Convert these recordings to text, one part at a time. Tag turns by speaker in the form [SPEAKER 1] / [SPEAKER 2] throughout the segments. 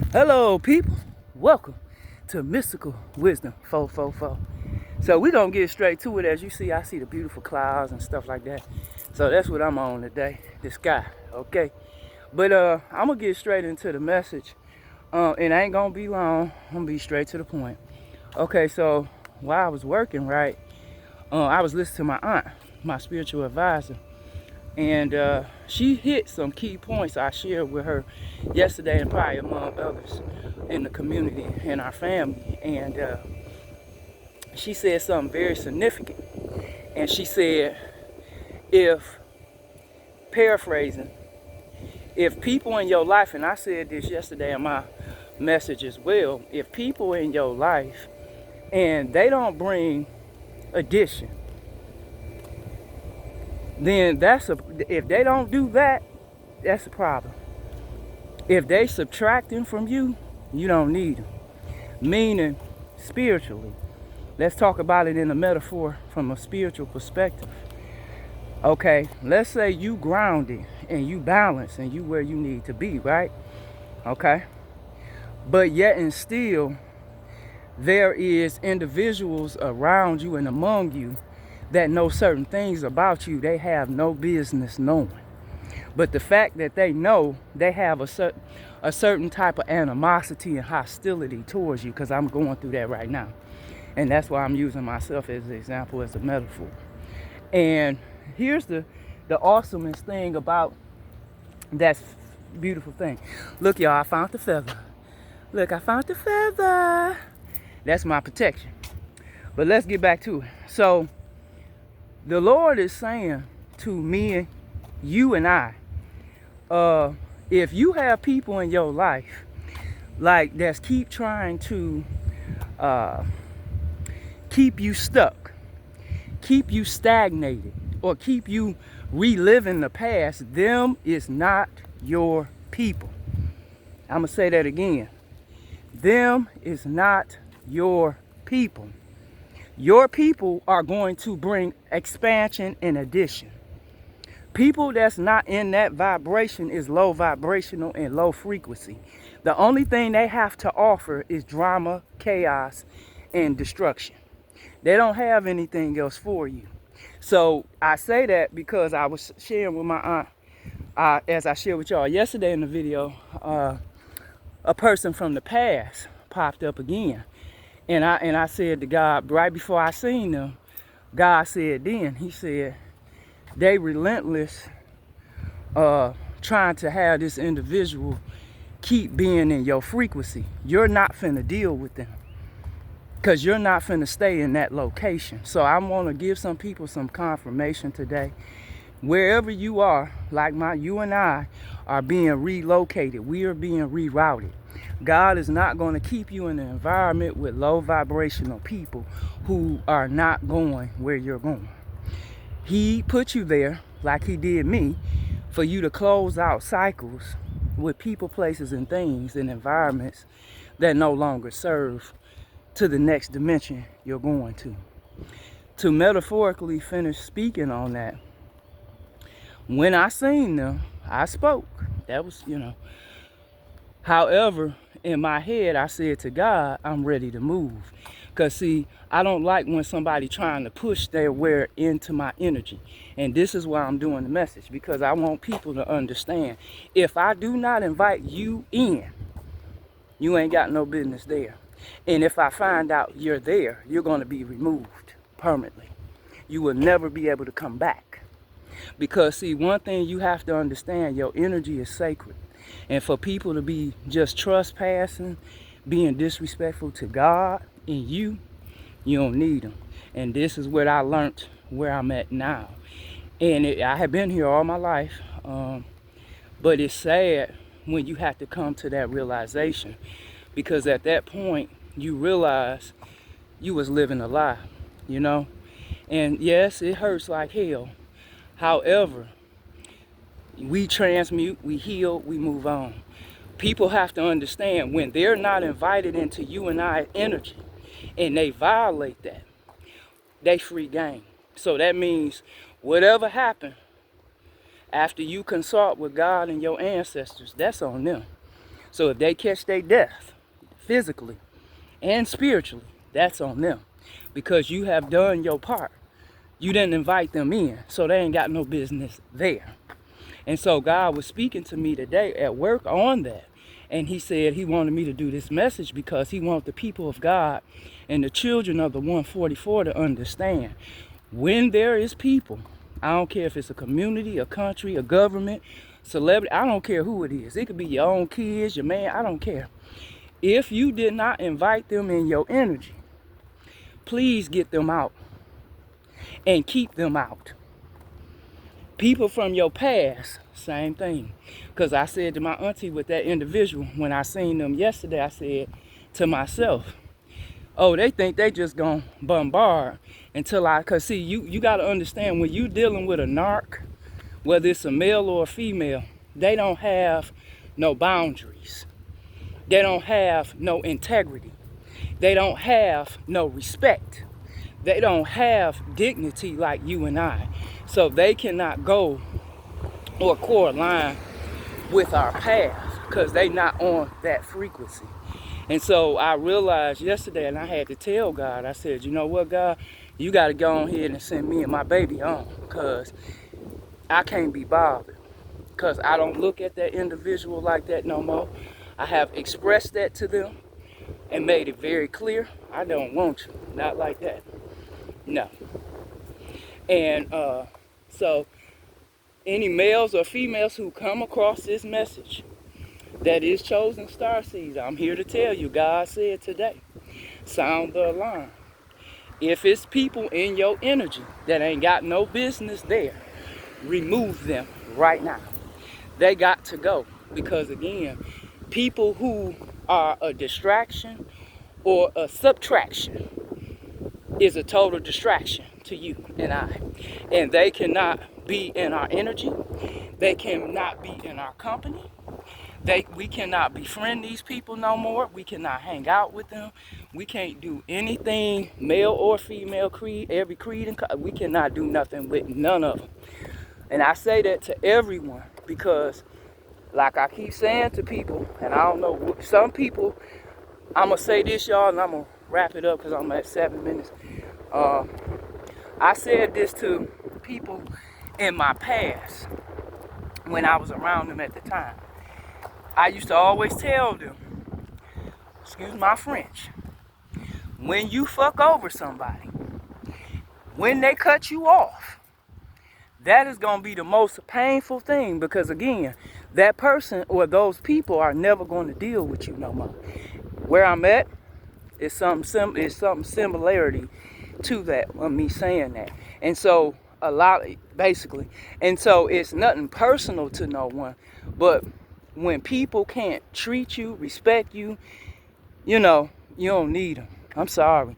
[SPEAKER 1] Hello, people. Welcome to Mystical Wisdom 444. So we're going to get straight to it. As you see, I see the beautiful clouds and stuff like that. So that's what I'm on today, the sky, okay? But I'm going to get straight into the message. It ain't going to be long. I'm going to be straight to the point. Okay, so while I was working, right, I was listening to my aunt, my spiritual advisor. And she hit some key points I shared with her yesterday and probably among others in the community and our family. And she said something very significant. And she said, if, paraphrasing, if people in your life, and I said this yesterday in my message as well, if people in your life and they don't bring addition, then if they don't do that, that's a problem. If they subtracting from you, you don't need them. Meaning, spiritually. Let's talk about it in a metaphor from a spiritual perspective. Okay, let's say you grounded and you balanced and you where you need to be, right? Okay. But yet and still, there is individuals around you and among you that know certain things about you they have no business knowing. But the fact that they know, they have a certain type of animosity and hostility towards you, because I'm going through that right now. And that's why I'm using myself as an example, as a metaphor. And here's the awesomest thing about that beautiful thing. Look, y'all, I found the feather. Look, I found the feather. That's my protection. But let's get back to it. So, the Lord is saying to me, you and I, if you have people in your life like that's keep trying to keep you stuck, keep you stagnated, or keep you reliving the past, them is not your people. I'm gonna say that again. Them is not your people. Your people are going to bring expansion and addition. People that's not in that vibration is low vibrational and low frequency. The only thing they have to offer is drama, chaos, and destruction. They don't have anything else for you. So I say that because I was sharing with my aunt, as I shared with y'all yesterday in the video, a person from the past popped up again. And I said to God, right before I seen them, God said then, he said, they relentless trying to have this individual keep being in your frequency. You're not finna deal with them, because you're not finna stay in that location. So I want to give some people some confirmation today. Wherever you are, like you and I are being relocated. We are being rerouted. God is not going to keep you in an environment with low vibrational people who are not going where you're going. He put you there, like he did me, for you to close out cycles with people, places, and things and environments that no longer serve to the next dimension you're going to. To metaphorically finish speaking on that, when I seen them, I spoke. That was, However, in my head, I said to God, I'm ready to move. Because, see, I don't like when somebody trying to push their wear into my energy. And this is why I'm doing the message. Because I want people to understand, if I do not invite you in, you ain't got no business there. And if I find out you're there, you're going to be removed permanently. You will never be able to come back. Because, see, one thing you have to understand, your energy is sacred. And for people to be just trespassing, being disrespectful to God and you don't need them. And this is what I learned where I'm at now. And I have been here all my life. But it's sad when you have to come to that realization. Because at that point, you realize you was living a lie, And yes, it hurts like hell. However, we transmute, we heal, we move on. People have to understand, when they're not invited into you and I energy and they violate that, they free game. So that means whatever happened after you consult with God and your ancestors, that's on them. So if they catch their death, physically and spiritually, that's on them. Because you have done your part. You didn't invite them in, so they ain't got no business there. And so God was speaking to me today at work on that. And he said he wanted me to do this message because he wants the people of God and the children of the 144 to understand when there is people, I don't care if it's a community, a country, a government, celebrity, I don't care who it is. It could be your own kids, your man, I don't care. If you did not invite them in your energy, please get them out and keep them out. People from your past, same thing. Because I said to my auntie with that individual, when I seen them yesterday, I said to myself, oh, they think they just gonna bombard until cause see, you gotta understand when you dealing with a narc, whether it's a male or a female, they don't have no boundaries. They don't have no integrity. They don't have no respect. They don't have dignity like you and I. So they cannot go or correlate with our path because they not on that frequency. And so I realized yesterday, and I had to tell God, I said, you know what, God, you got to go on here and send me and my baby on because I can't be bothered because I don't look at that individual like that no more. I have expressed that to them and made it very clear. I don't want you, not like that. No. And so any males or females who come across this message that is chosen star seeds, I'm here to tell you, God said today, sound the alarm. If it's people in your energy that ain't got no business there, remove them right now. They got to go because again, people who are a distraction or a subtraction is a total distraction to you and I. And they cannot be in our energy. They cannot be in our company. We cannot befriend these people no more. We cannot hang out with them. We can't do anything, male or female creed, every creed, and we cannot do nothing with none of them. And I say that to everyone because, like I keep saying to people, and I don't know, some people, I'm going to say this, y'all, and I'm going to wrap it up because I'm at 7 minutes. I said this to people in my past when I was around them at the time. I used to always tell them, excuse my French, when you fuck over somebody, when they cut you off, that is going to be the most painful thing because again, that person or those people are never going to deal with you no more. Where I'm at is some similarity to that, of me saying that. And so basically, and so it's nothing personal to no one, but when people can't treat you, respect you, you know, you don't need them. I'm sorry.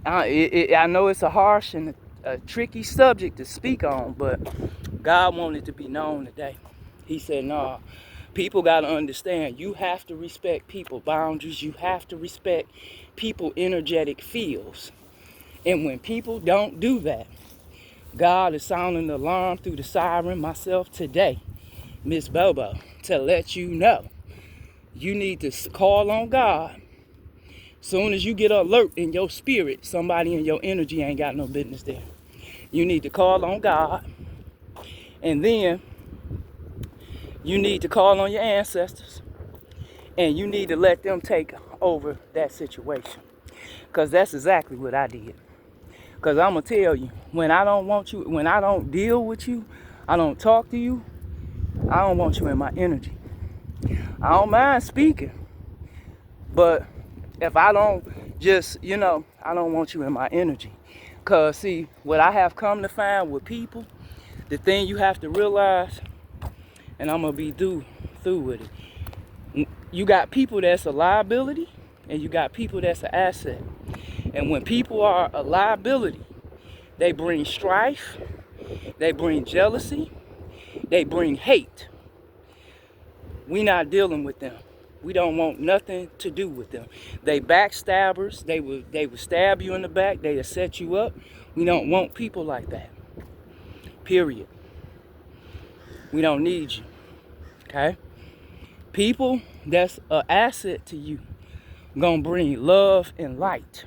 [SPEAKER 1] I know it's a harsh and a tricky subject to speak on, but God wanted it to be known today. He said, no, people got to understand, you have to respect people boundaries. You have to respect people energetic fields. And when people don't do that, God is sounding the alarm through the siren myself today, Miss Bobo, to let you know you need to call on God. Soon as you get alert in your spirit, somebody in your energy ain't got no business there. You need to call on God, and then you need to call on your ancestors, and you need to let them take over that situation, because that's exactly what I did. Because I'm going to tell you, when I don't want you, when I don't deal with you, I don't talk to you, I don't want you in my energy. I don't mind speaking, but if I don't just, I don't want you in my energy. Because, see, what I have come to find with people, the thing you have to realize, and I'm going to be through with it. You got people that's a liability, and you got people that's an asset. And when people are a liability, they bring strife, they bring jealousy, they bring hate. We not dealing with them. We don't want nothing to do with them. They backstabbers. They would stab you in the back. They will set you up. We don't want people like that. Period. We don't need you. Okay? People that's an asset to you gonna bring love and light.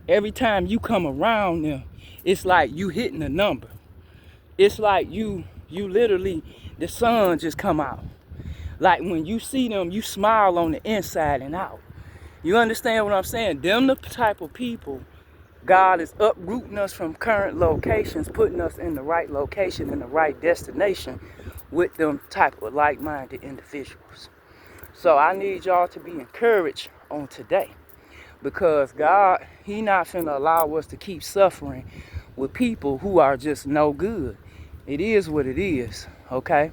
[SPEAKER 1] Every time you come around them, it's like you hitting a number. It's like you literally, the sun just come out. Like when you see them, you smile on the inside and out. You understand what I'm saying? Them the type of people God is uprooting us from current locations, putting us in the right location, in the right destination with them type of like-minded individuals. So I need y'all to be encouraged on today, because God, he not finna allow us to keep suffering with people who are just no good. It is what it is, okay?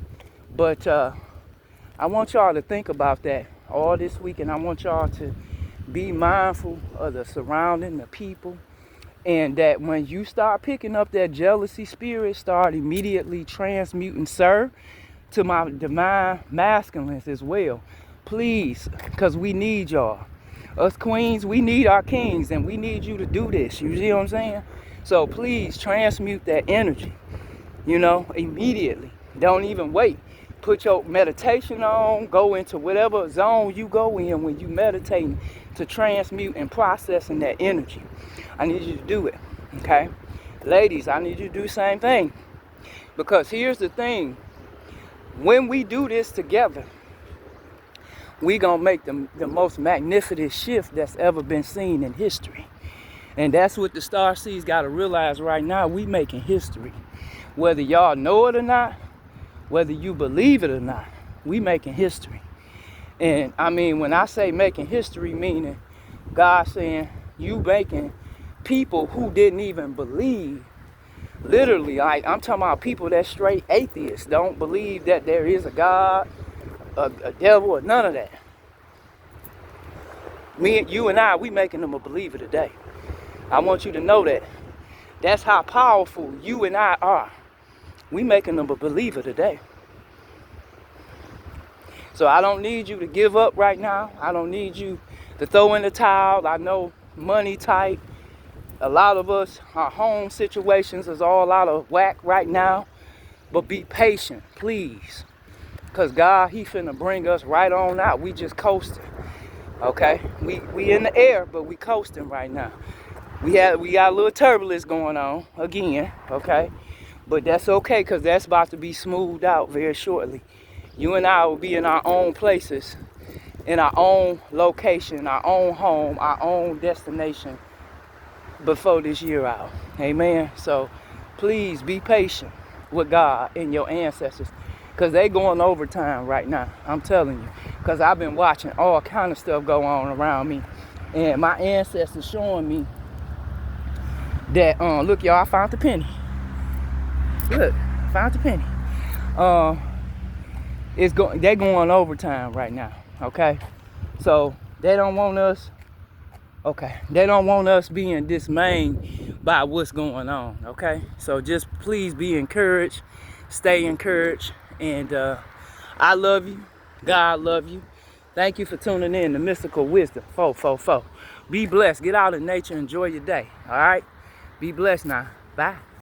[SPEAKER 1] But I want y'all to think about that all this week, and I want y'all to be mindful of the surrounding, the people, and that when you start picking up that jealousy spirit, start immediately transmuting, sir, to my divine masculines as well. Please, because we need y'all. Us queens, we need our kings, and we need you to do this. You see what I'm saying? So please transmute that energy, immediately. Don't even wait. Put your meditation on, go into whatever zone you go in when you meditating to transmute and processing that energy. I need you to do it, okay? Ladies, I need you to do the same thing. Because here's the thing. When we do this together, we gonna make the most magnificent shift that's ever been seen in history. And that's what the Star Seeds gotta realize right now. We making history. Whether y'all know it or not, whether you believe it or not, we making history. And I mean, when I say making history, meaning God saying you making people who didn't even believe, literally, like I'm talking about people that straight atheists, don't believe that there is a God, a devil, or none of that. You and I, we making them a believer today. I want you to know that. That's how powerful you and I are. We making them a believer today. So I don't need you to give up right now. I don't need you to throw in the towel. I know money tight. A lot of us, our home situations is all out of whack right now. But be patient, please. Because God, he finna bring us right on out. We just coasting. Okay? We in the air, but we coasting right now. We got a little turbulence going on again, okay? But that's okay, because that's about to be smoothed out very shortly. You and I will be in our own places, in our own location, our own home, our own destination before this year out. Amen. So please be patient with God and your ancestors, because they going overtime right now. I'm telling you, because I've been watching all kind of stuff go on around me, and my ancestors showing me that look, y'all, I found the penny. Look, found the penny. They're going overtime right now. Okay, so they don't want us. Okay, they don't want us being dismayed by what's going on. Okay, so just please be encouraged, stay encouraged, and I love you. God love you. Thank you for tuning in to Mystical Wisdom 444. Be blessed. Get out in nature. Enjoy your day. All right. Be blessed now. Bye.